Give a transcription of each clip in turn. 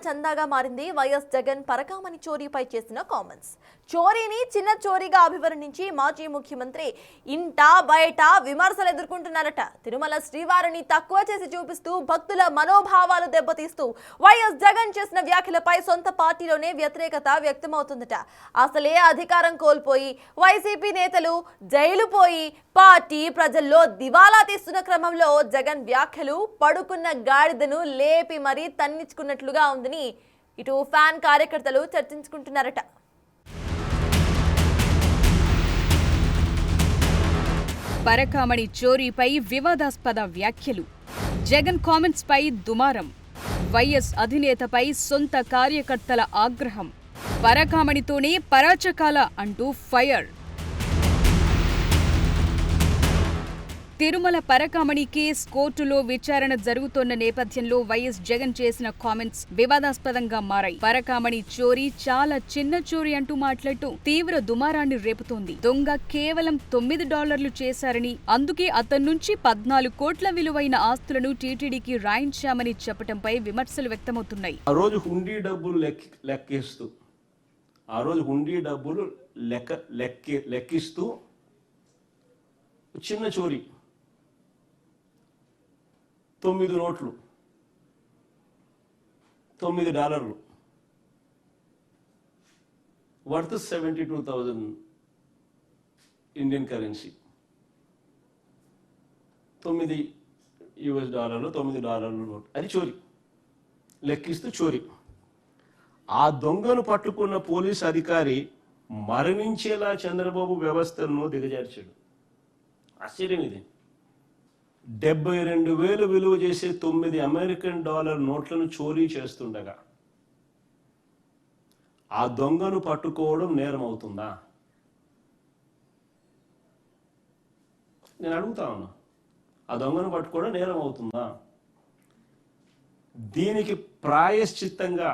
చందాగా మారింది వైఎస్ జగన్ పరకామణి చోరీపై చేసిన కామెంట్స్. చోరీని చిన్న చోరీగా అభివర్ణించి మాజీ ముఖ్యమంత్రి ఇంట బయట విమర్శలు ఎదుర్కొంటున్నారట. తిరుమల శ్రీవారిని తక్కువ చేసి చూపిస్తూ భక్తుల మనోభావాలు దెబ్బతీస్తూ వైఎస్ జగన్ చేసిన వ్యాఖ్యలపై సొంత పార్టీలోనే వ్యతిరేకత వ్యక్తమవుతుందట. అసలే అధికారం కోల్పోయి వైసీపీ నేతలు జైలు పోయి పార్టీ ప్రజల్లో దివాలా తీస్తున్న క్రమంలో జగన్ వ్యాఖ్యలు పడుకున్న గాడిదను లేపి మరీ తన్నించుకున్నట్లుగా ఉందని ఇటు ఫ్యాన్ కార్యకర్తలు చర్చించుకుంటున్నారట. పరకామణి చోరీపై వివాదాస్పద వ్యాఖ్యలు, జగన్ కామెంట్స్ పై దుమారం, వైఎస్ అధినేతపై సొంత కార్యకర్తల ఆగ్రహం, పరకామణితోనే పరాచకాల అంటూ ఫైర్. తిరుమల పరకామణి కేస్ కోర్టులో విచారణ జరుగుతోన్న నేపథ్యంలో వైఎస్ జగన్ చేసిన కామెంట్స్ వివాదాస్పదంగా మారాయి. పరకామణి చోరీ చాలా చిన్న చోరీ అంటూ మాట్లాడుతూ తీవ్ర దుమారాన్ని రేపుతోంది. దొంగ కేవలం $9 చేశారని, అందుకే అతని నుంచి 14 కోట్ల విలువైన ఆస్తులను టీటీడీకి రాయించామని చెప్పడంపై విమర్శలు వ్యక్తమవుతున్నాయి. ఆ రోజు హుండీ డబ్బులు లెక్కిస్తూ చిన్న చోరీ 9 నోట్లు, $9 వర్త్ 72,000 ఇండియన్ కరెన్సీ, $9 నోట్. అది చోరీ, లెక్కిస్తూ చోరీ. ఆ దొంగను పట్టుకున్న పోలీస్ అధికారి మరణించేలా చంద్రబాబు వ్యవస్థను దిగజార్చాడు. ఆశ్చర్యం ఇది. 72,000 విలువ చేసే $9 నోట్లను చోరీ చేస్తుండగా ఆ దొంగను పట్టుకోవడం నేరం అవుతుందా? నేను అడుగుతా ఉన్నా, ఆ దొంగను పట్టుకోవడం నేరం అవుతుందా? దీనికి ప్రాయశ్చిత్తంగా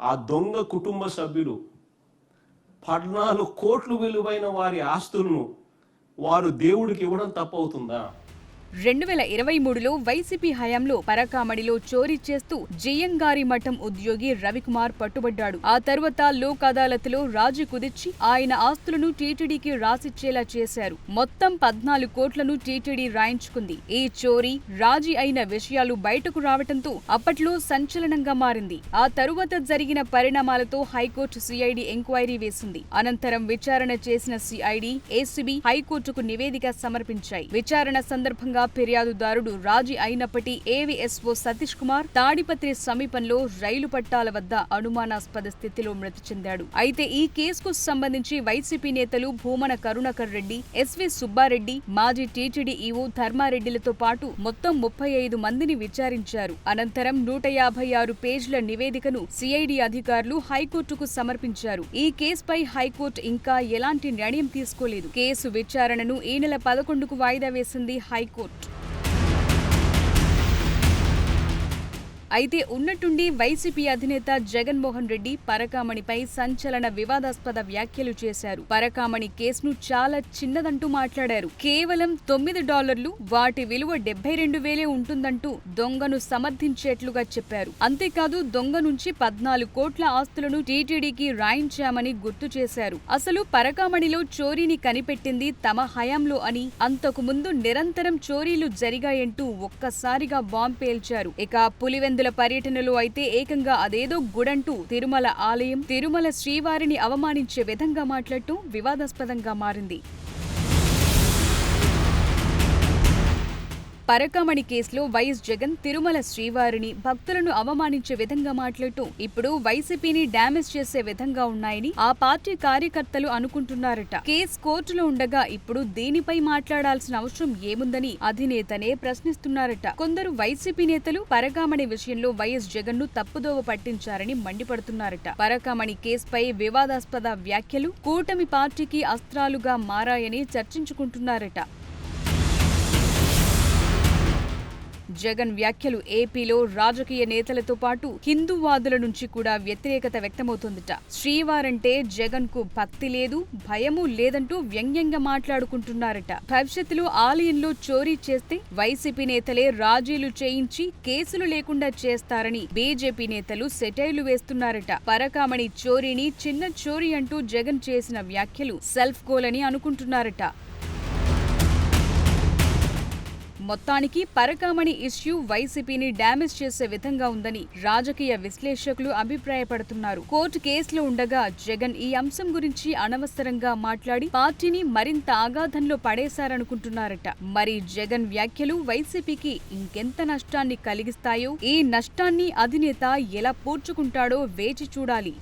ఆ దొంగ కుటుంబ సభ్యులు 14 కోట్లు విలువైన వారి ఆస్తులను వారు దేవుడికి ఇవ్వడం తప్పవుతుందా? 2023లో వైసీపీ హయాంలో పరకామణిలో చోరీ చేస్తూ జియ్యంగారి మఠం ఉద్యోగి రవికుమార్ పట్టుబడ్డాడు. ఆ తర్వాత లోక్ అదాలత్లో రాజీ కుదిర్చి ఆయన ఆస్తులను టీటీడీకి రాసిచ్చేలా చేశారు. మొత్తం 14 కోట్లను టీటీడీ రాయించుకుంది. ఈ చోరీ రాజీ అయిన విషయాలు బయటకు రావడంతో అప్పట్లో సంచలనంగా మారింది. ఆ తరువాత జరిగిన పరిణామాలతో హైకోర్టు సిఐడి ఎంక్వైరీ వేసింది. అనంతరం విచారణ చేసిన సిఐడి, ఏసీబీ హైకోర్టుకు నివేదిక సమర్పించాయి. విచారణ సందర్భంగా ఫిర్యాదుదారుడు రాజీ అయినప్పటి ఏవీఎస్ఓ సతీష్ కుమార్ తాడిపత్రి సమీపంలో రైలు పట్టాల వద్ద అనుమానాస్పద స్థితిలో మృతి చెందాడు. అయితే ఈ కేసుకు సంబంధించి వైసీపీ నేతలు భూమన కరుణాకర్ రెడ్డి, ఎస్వి సుబ్బారెడ్డి, మాజీ టీటీడీ ఈవో ధర్మారెడ్డిలతో పాటు మొత్తం 35 మందిని విచారించారు. అనంతరం 156 పేజీల నివేదికను సిఐడి అధికారులు హైకోర్టుకు సమర్పించారు. ఈ కేసుపై హైకోర్టు ఇంకా ఎలాంటి నిర్ణయం తీసుకోలేదు. కేసు విచారణను ఈ నెల 11కు వాయిదా వేసింది హైకోర్టు. అయితే ఉన్నట్టుండి వైసీపీ అధినేత జగన్మోహన్ రెడ్డి పరకామణిపై సంచలన వివాదాస్పద వ్యాఖ్యలు చేశారు. పరకామణి కేసును చాలా చిన్నదంటూ మాట్లాడారు. కేవలం $9, వాటి విలువ 72,000 ఉంటుందంటూ దొంగను సమర్థించేట్లుగా చెప్పారు. అంతేకాదు దొంగ నుంచి 14 కోట్ల ఆస్తులను టీటీడీకి రాయించామని గుర్తు చేశారు. అసలు పరకామణిలో చోరీని కనిపెట్టింది తమ హయాంలో అని, అంతకు ముందు నిరంతరం చోరీలు జరిగాయంటూ ఒక్కసారిగా బాంబు పేల్చారు. ఇక పులివెందుల పర్యటనలో అయితే ఏకంగా అదేదో గుడంటూ తిరుమల ఆలయం, తిరుమల శ్రీవారిని అవమానించే విధంగా మాట్లాడటం వివాదాస్పదంగా మారింది. పరకామణి కేసులో వైఎస్ జగన్ తిరుమల శ్రీవారిని, భక్తులను అవమానించే విధంగా మాట్లాడుతూ ఇప్పుడు వైసీపీని డ్యామేజ్ చేసే విధంగా ఉన్నాయని ఆ పార్టీ కార్యకర్తలు అనుకుంటున్నారట. కేసు కోర్టులో ఉండగా ఇప్పుడు దీనిపై మాట్లాడాల్సిన అవసరం ఏముందని అధినేతనే ప్రశ్నిస్తున్నారట. కొందరు వైసీపీ నేతలు పరకామణి విషయంలో వైఎస్ జగన్ ను తప్పుదోవ పట్టించారని మండిపడుతున్నారట. పరకామణి కేసుపై వివాదాస్పద వ్యాఖ్యలు కూటమి పార్టీకి అస్త్రాలుగా మారాయని చర్చించుకుంటున్నారట. జగన్ వ్యాఖ్యలు ఏపీలో రాజకీయ నేతలతో పాటు హిందూవాదుల నుంచి కూడా వ్యతిరేకత వ్యక్తమవుతోందట. శ్రీవారంటే జగన్ కు భక్తి లేదు, భయము లేదంటూ వ్యంగ్యంగా మాట్లాడుకుంటున్నారట. భవిష్యత్తులో ఆలయంలో చోరీ చేస్తే వైసీపీ నేతలే రాజీలు చేయించి కేసులు లేకుండా చేస్తారని బీజేపీ నేతలు సెటైర్లు వేస్తున్నారట. పరకామణి చోరీని చిన్న చోరీ అంటూ జగన్ చేసిన వ్యాఖ్యలు సెల్ఫ్ గోల్ అని అనుకుంటున్నారట. మొత్తానికి పరకామణి ఇష్యూ వైసీపీని డ్యామేజ్ చేసే విధంగా ఉందని రాజకీయ విశ్లేషకులు అభిప్రాయపడుతున్నారు. కోర్టు కేసులో ఉండగా జగన్ ఈ అంశం గురించి అనవసరంగా మాట్లాడి పార్టీని మరింత అగాధంలో పడేశారనుకుంటున్నారట. మరి జగన్ వ్యాఖ్యలు వైసీపీకి ఇంకెంత నష్టాన్ని కలిగిస్తాయో, ఈ నష్టాన్ని అధినేత ఎలా పూడ్చుకుంటాడో వేచి చూడాలి.